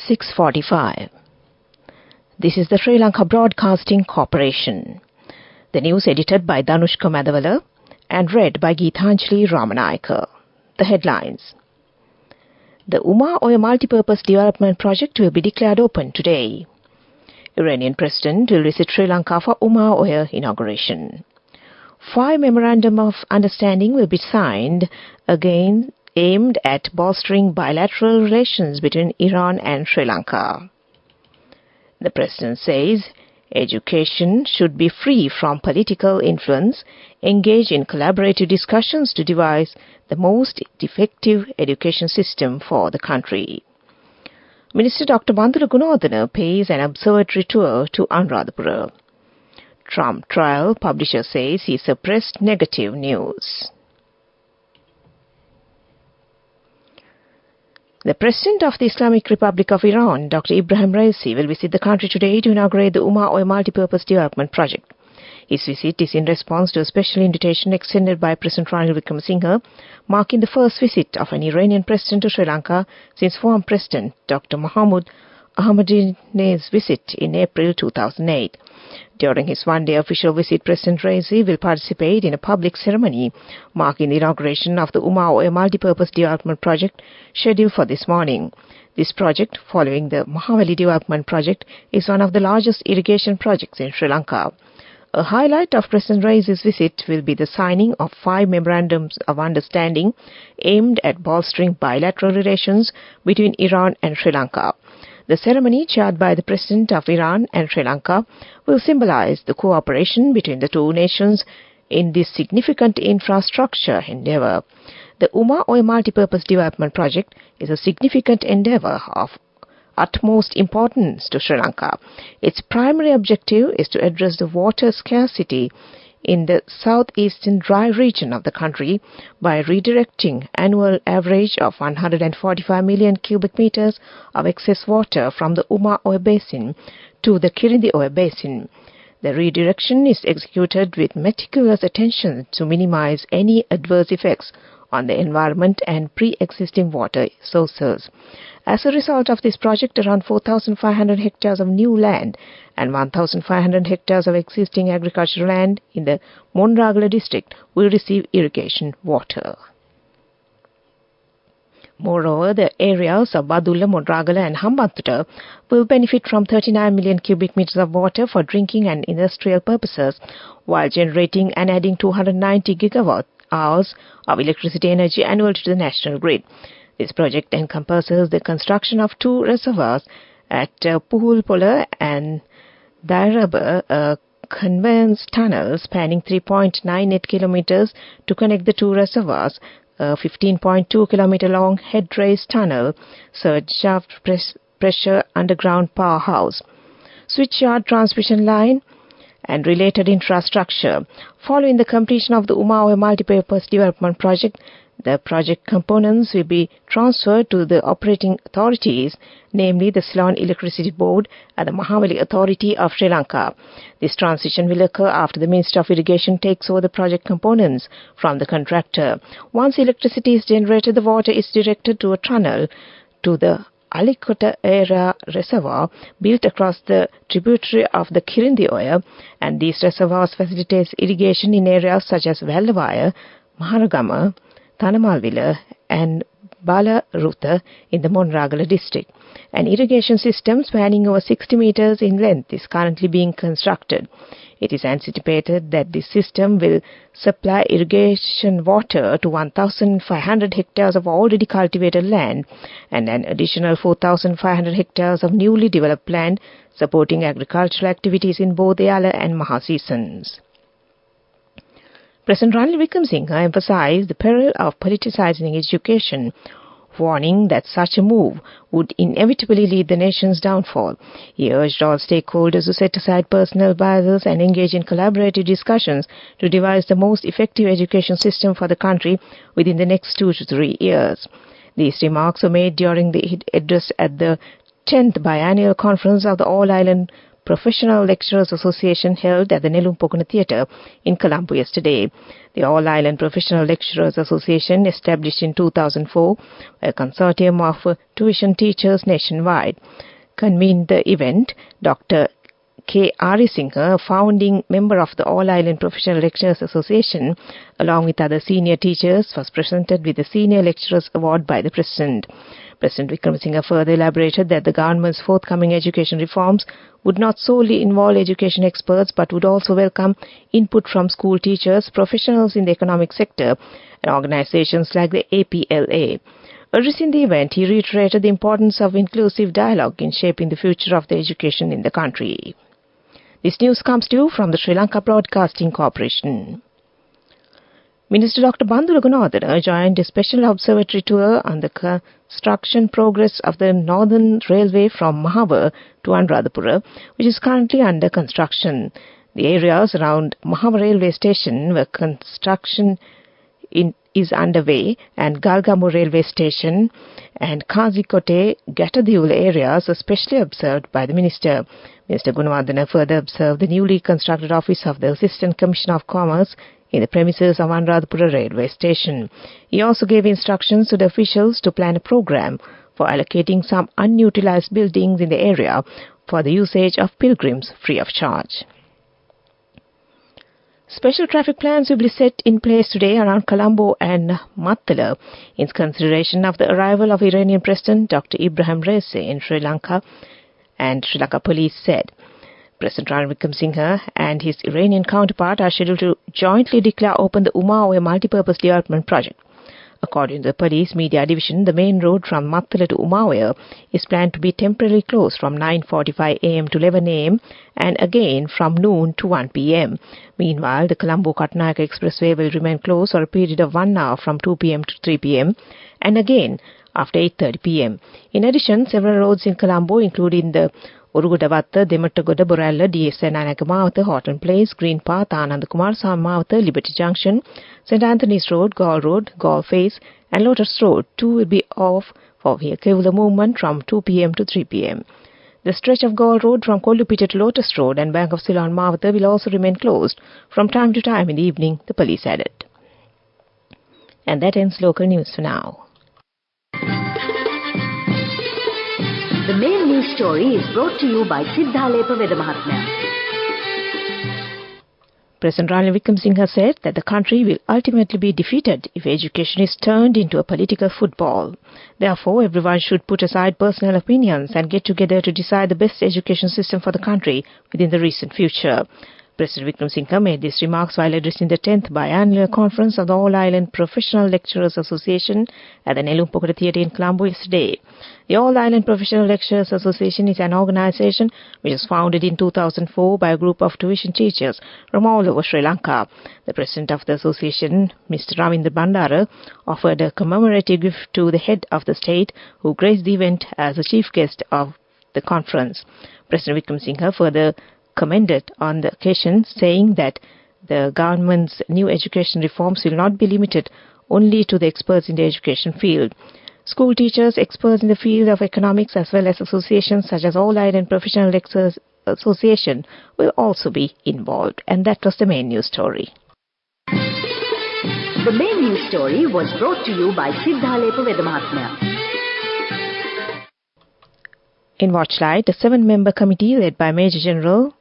6:45. This is the Sri Lanka Broadcasting Corporation. The news edited by Danushka Madhavala and read by Geethanjali Ramanayaka. The headlines. The Uma Oya Multipurpose Development Project will be declared open today. Iranian President will visit Sri Lanka for Uma Oya inauguration. 5 Memorandum of Understanding will be signed, again aimed at bolstering bilateral relations between Iran and Sri Lanka. The President says education should be free from political influence, engage in collaborative discussions to devise the most effective education system for the country. Minister Dr. Bandula Gunodhana pays an observatory tour to Anuradhapura. Trump trial publisher says he suppressed negative news. The President of the Islamic Republic of Iran, Dr. Ibrahim Raisi, will visit the country today to inaugurate the Uma Oya Multipurpose Development Project. His visit is in response to a special invitation extended by President Ranil Wickremesinghe, marking the first visit of an Iranian president to Sri Lanka since former President Dr. Mahmoud Ahmadinejad's visit in April 2008. During his one-day official visit, President Raisi will participate in a public ceremony marking the inauguration of the Uma Oya Multipurpose Development Project scheduled for this morning. This project, following the Mahaweli Development Project, is one of the largest irrigation projects in Sri Lanka. A highlight of President Raisi's visit will be the signing of 5 memorandums of understanding aimed at bolstering bilateral relations between Iran and Sri Lanka. The ceremony, chaired by the President of Iran and Sri Lanka, will symbolize the cooperation between the two nations in this significant infrastructure endeavor. The Uma Oya Multipurpose Development Project is a significant endeavor of utmost importance to Sri Lanka. Its primary objective is to address the water scarcity in the southeastern dry region of the country by redirecting annual average of 145 million cubic meters of excess water from the Uma Oya Basin to the Kirindi Oya Basin. The redirection is executed with meticulous attention to minimize any adverse effects on the environment and pre-existing water sources. As a result of this project, around 4,500 hectares of new land and 1,500 hectares of existing agricultural land in the Monragala district will receive irrigation water. Moreover, the areas of Badulla, Monragala and Hambantota will benefit from 39 million cubic meters of water for drinking and industrial purposes, while generating and adding 290 gigawatt hours of electricity energy annually to the national grid. This project encompasses the construction of 2 reservoirs at Puhulpola and Dairaba, a conveyance tunnel spanning 3.98 kilometers to connect the 2 reservoirs, a 15.2 kilometer long head raised tunnel, surge shaft pressure underground powerhouse, switchyard transmission line, and related infrastructure. Following the completion of the Uma Oya Multipurpose Development Project, the project components will be transferred to the operating authorities, namely the Ceylon Electricity Board and the Mahaweli Authority of Sri Lanka. This transition will occur after the Minister of Irrigation takes over the project components from the contractor. Once electricity is generated, the water is directed to a tunnel to the Alikota Era Reservoir built across the tributary of the Kirindi Oya, and these reservoirs facilitates irrigation in areas such as Vallavaya, Maharagama, Thanamalvila and Balarutha in the Monragala district. An irrigation system spanning over 60 meters in length is currently being constructed. It is anticipated that this system will supply irrigation water to 1,500 hectares of already cultivated land and an additional 4,500 hectares of newly developed land, supporting agricultural activities in both Eyala and Maha seasons. President Ranil Wickremesinghe emphasized the peril of politicizing education, warning that such a move would inevitably lead the nation's downfall. He urged all stakeholders to set aside personal biases and engage in collaborative discussions to devise the most effective education system for the country within the next 2 to 3 years. These remarks were made during the address at the 10th Biannual Conference of the All-Island Professional Lecturers Association held at the Nelumpokana Theatre in Colombo yesterday. The All-Island Professional Lecturers Association, established in 2004, a consortium of tuition teachers nationwide, convened the event. Dr. K. Ari Singha, a founding member of the All-Island Professional Lecturers Association, along with other senior teachers, was presented with the Senior Lecturers Award by the President. President Wickremesinghe further elaborated that the government's forthcoming education reforms would not solely involve education experts but would also welcome input from school teachers, professionals in the economic sector, and organizations like the APLA. Addressing the event, he reiterated the importance of inclusive dialogue in shaping the future of the education in the country. This news comes to you from the Sri Lanka Broadcasting Corporation. Minister Dr. Bandula Gunawardena joined a special observatory tour on the construction progress of the Northern Railway from Mahava to Anuradhapura, which is currently under construction. The areas around Mahava Railway Station where construction is underway, and Galgamu Railway Station and Kazikote Gatadiul areas are specially observed by the Minister. Minister Gunawardena further observed the newly constructed office of the Assistant Commissioner of Commerce in the premises of Anuradhapura Railway Station. He also gave instructions to the officials to plan a program for allocating some unutilized buildings in the area for the usage of pilgrims free of charge. Special traffic plans will be set in place today around Colombo and Mattala in consideration of the arrival of Iranian President Dr. Ibrahim Raisi in Sri Lanka, and Sri Lanka Police said. President Ranil Wickremesinghe and his Iranian counterpart are scheduled to jointly declare open the Umaoya multipurpose development project. According to the police media division, the main road from Mattala to Umaoya is planned to be temporarily closed from 9:45 a.m. to 11 a.m. and again from noon to 1 p.m. Meanwhile, the Colombo-Katnayaka Expressway will remain closed for a period of 1 hour from 2 p.m. to 3 p.m. and again after 8:30 p.m. In addition, several roads in Colombo, including the Urugudavatta, Demattagoda, Boralla, DSN Anaka Mawatha, Horton Place, Green Path, Ananda Kumarasamy Mawatha, Liberty Junction, St. Anthony's Road, Galle Face, and Lotus Road, too, will be off for vehicular movement from 2 p.m. to 3 p.m. The stretch of Galle Road from Kollupita to Lotus Road and Bank of Ceylon Mawatha will also remain closed from time to time in the evening, the police added. And that ends local news for now. The main news story is brought to you by Sinhala Mahatma. President Ranil Wickremesinghe said that the country will ultimately be defeated if education is turned into a political football. Therefore, everyone should put aside personal opinions and get together to decide the best education system for the country within the recent future. President Wickremesinghe made these remarks while addressing the 10th biannual conference of the All-Island Professional Lecturers Association at the Nelumpokana Theatre in Colombo yesterday. The All-Island Professional Lecturers Association is an organization which was founded in 2004 by a group of tuition teachers from all over Sri Lanka. The president of the association, Mr. Ravindra Bandara, offered a commemorative gift to the head of the state, who graced the event as the chief guest of the conference. President Wickremesinghe further commented on the occasion, saying that the government's new education reforms will not be limited only to the experts in the education field. School teachers, experts in the field of economics, as well as associations such as All-Island Professional Lecturers Association will also be involved. And that was the main news story. The main news story was brought to you by Sinhala Mahatma. In Watchlight, a 7-member committee led by Major General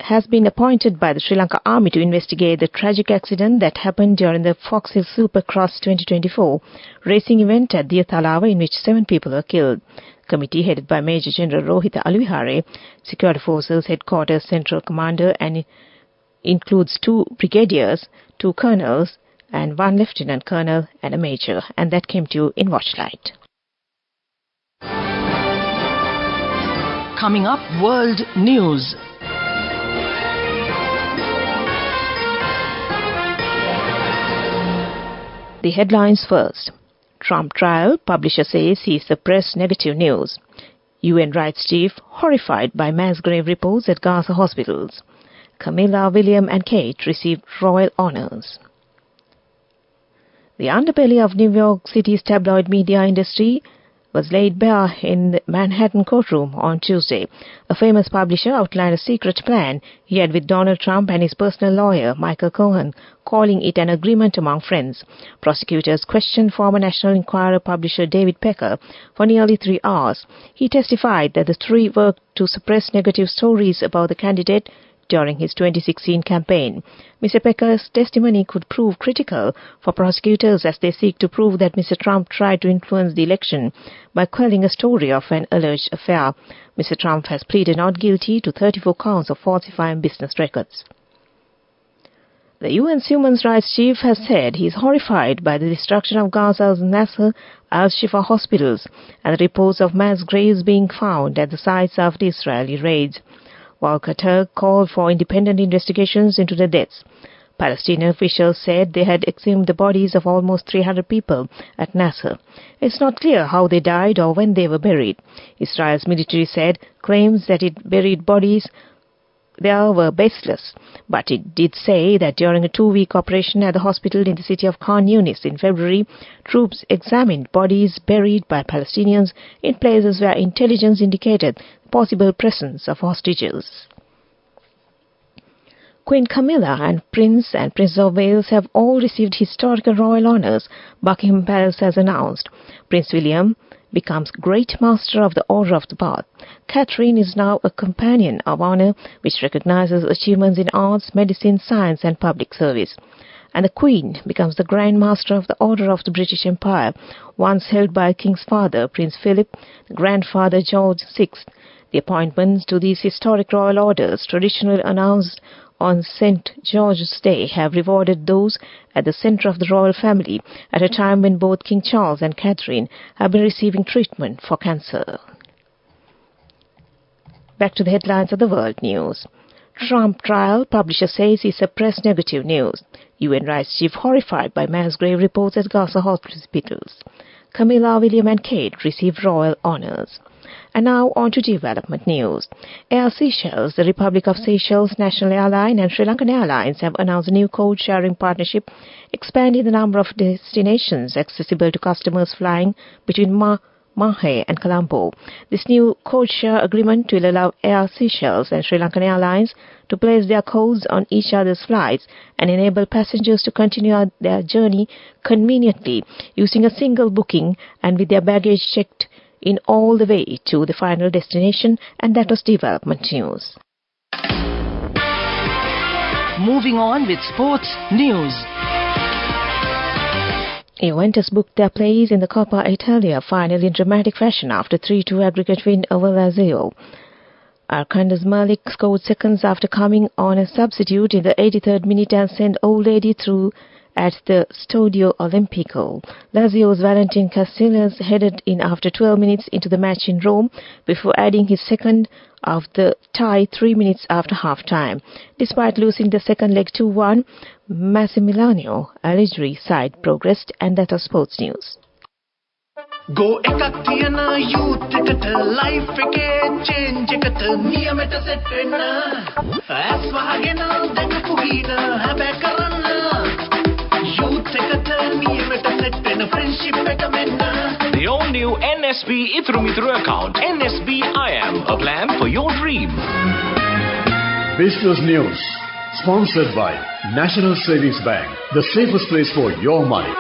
has been appointed by the Sri Lanka Army to investigate the tragic accident that happened during the Fox Hill Supercross 2024 racing event at Diyatalawa, in which 7 people were killed. The committee, headed by Major General Rohitha Aluvihare, Security Forces Headquarters Central Commander, and includes 2 brigadiers, 2 colonels, and 1 lieutenant colonel and a major. And that came to you in Watchlight. Coming up, World News. The headlines first. Trump trial, publisher says sees the press negative news. UN rights chief horrified by mass grave reports at Gaza hospitals. Camilla, William and Kate received royal honors. The underbelly of New York City's tabloid media industry was laid bare in the Manhattan courtroom on Tuesday. A famous publisher outlined a secret plan he had with Donald Trump and his personal lawyer, Michael Cohen, calling it an agreement among friends. Prosecutors questioned former National Enquirer publisher David Pecker for nearly 3 hours. He testified that the three worked to suppress negative stories about the candidate during his 2016 campaign. Mr. Pecker's testimony could prove critical for prosecutors as they seek to prove that Mr. Trump tried to influence the election by quelling a story of an alleged affair. Mr. Trump has pleaded not guilty to 34 counts of falsifying business records. The UN's Human Rights Chief has said he is horrified by the destruction of Gaza's Nasser al-Shifa hospitals and the reports of mass graves being found at the sites of the Israeli raids. Volker Turk called for independent investigations into the deaths. Palestinian officials said they had exhumed the bodies of almost 300 people at Nasser. It's not clear how they died or when they were buried. Israel's military said claims that it buried bodies there were baseless, but it did say that during a 2-week operation at the hospital in the city of Khan Yunis in February, troops examined bodies buried by Palestinians in places where intelligence indicated the possible presence of hostages. Queen Camilla and Prince of Wales have all received historical royal honours, Buckingham Palace has announced. Prince William becomes Great Master of the Order of the Bath. Catherine is now a Companion of Honour, which recognises achievements in arts, medicine, science and public service. And the Queen becomes the Grand Master of the Order of the British Empire, once held by King's father, Prince Philip, the grandfather George VI. The appointments to these historic royal orders, traditionally announced on St. George's Day, have rewarded those at the centre of the royal family at a time when both King Charles and Catherine have been receiving treatment for cancer. Back to the headlines of the world news. Trump trial, publisher says he suppressed negative news. UN rights chief horrified by mass grave reports at Gaza hospitals. Camilla, William and Kate received royal honours. And now on to development news. Air Seychelles, the Republic of Seychelles National Airline and Sri Lankan Airlines have announced a new code-sharing partnership, expanding the number of destinations accessible to customers flying between Mahé and Colombo. This new code-share agreement will allow Air Seychelles and Sri Lankan Airlines to place their codes on each other's flights and enable passengers to continue their journey conveniently using a single booking and with their baggage checked in all the way to the final destination. And that was development news. Moving on with sports news. Juventus booked their place in the Coppa Italia final in dramatic fashion after 3-2 aggregate win over Lazio. Arkandas Malik scored seconds after coming on as substitute in the 83rd minute and sent Old Lady through at the Stadio Olimpico. Lazio's Valentin Casillas headed in after 12 minutes into the match in Rome before adding his second of the tie 3 minutes after half-time. Despite losing the second leg 2-1, Massimiliano Allegri's side progressed, and that was sports news. Go ekak tiyana youth eකට life එකේ change එකට නියමෙට set වෙන්න ඇස් වහගෙන දැකපු හීන හැබැ කරන්න youth එකට නියමෙට set වෙන friendship එක මෙන්න. The all-new NSB Ithru Mithru account, NSB IM, a plan for your dream. Business News, sponsored by National Savings Bank, the safest place for your money.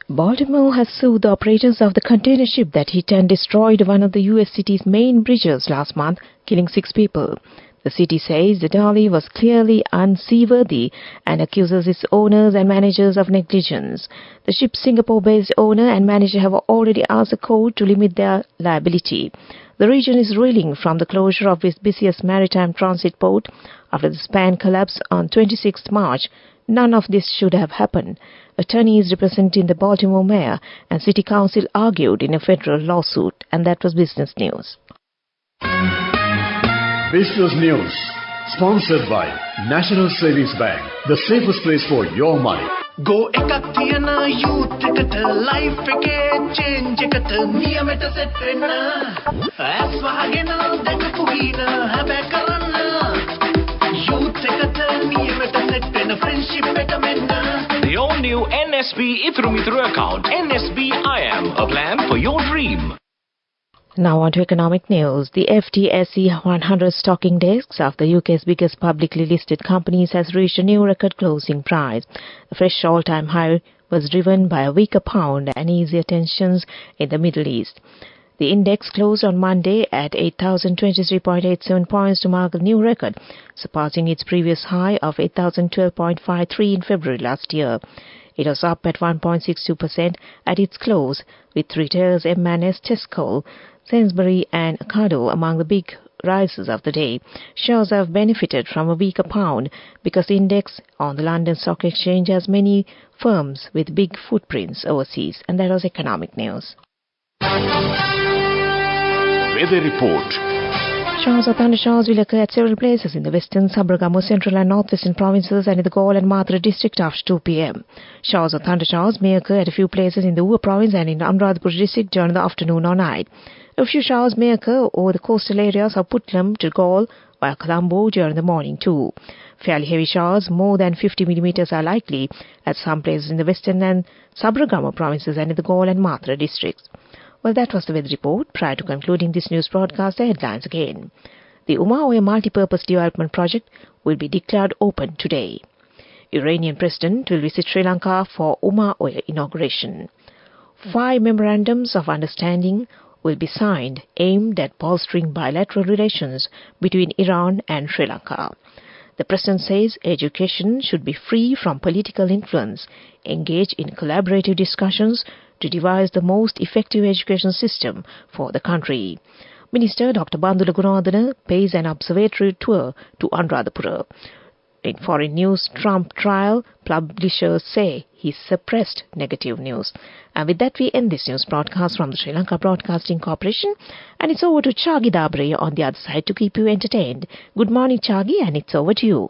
Baltimore has sued the operators of the container ship that hit and destroyed one of the U.S. city's main bridges last month, killing 6 people. The city says the Dali was clearly unseaworthy and accuses its owners and managers of negligence. The ship's Singapore-based owner and manager have already asked the court to limit their liability. The region is reeling from the closure of its busiest maritime transit port after the span collapsed on 26 March. None of this should have happened. Attorneys representing the Baltimore mayor and city council argued in a federal lawsuit, and that was business news. Business News, sponsored by National Savings Bank, the safest place for your money. Go ekak tiyana youth එකට life එකේ change එකට නියමෙට set වෙන්න ඇස් වහගෙන දැකපු හීන හැබැ කරන්න youth එකට නියමෙට set වෙන friendship එක මෙන්න. The all new NSB Ithru account. NSB IM, a plan for your dream. Now on to economic news. The FTSE 100 stock index of the UK's biggest publicly listed companies has reached a new record closing price. The fresh all-time high was driven by a weaker pound and easier tensions in the Middle East. The index closed on Monday at 8,023.87 points to mark a new record, surpassing its previous high of 8,012.53 in February last year. It was up at 1.62% at its close, with retailers M&S, Tesco, Sainsbury and Ocado among the big rises of the day. Shares have benefited from a weaker pound because the index on the London Stock Exchange has many firms with big footprints overseas. And that was economic news. Weather report. Showers or thunderstorms will occur at several places in the western, Sabragamo, central and northwestern provinces and in the Gaul and Mathura district after 2 p.m. Showers or thunderstorms may occur at a few places in the Ua province and in Anuradhapura district during the afternoon or night. A few showers may occur over the coastal areas of Putlam to Gaul via Colombo during the morning too. Fairly heavy showers, more than 50 millimeters, are likely at some places in the western and Sabragamo provinces and in the Gaul and Mathura districts. Well, that was the weather report. Prior to concluding this news broadcast, the headlines again. The Umaoya Multi-Purpose Development Project will be declared open today. Iranian President will visit Sri Lanka for Umaoya inauguration. 5 memorandums of understanding will be signed aimed at bolstering bilateral relations between Iran and Sri Lanka. The President says education should be free from political influence, engage in collaborative discussions to devise the most effective education system for the country. Minister Dr. Bandula Gunawardena pays an observatory tour to Anuradhapura. In foreign news, Trump trial, publishers say he suppressed negative news. And with that, we end this news broadcast from the Sri Lanka Broadcasting Corporation. And it's over to Chagi Dabre on the other side to keep you entertained. Good morning, Chagi, and it's over to you.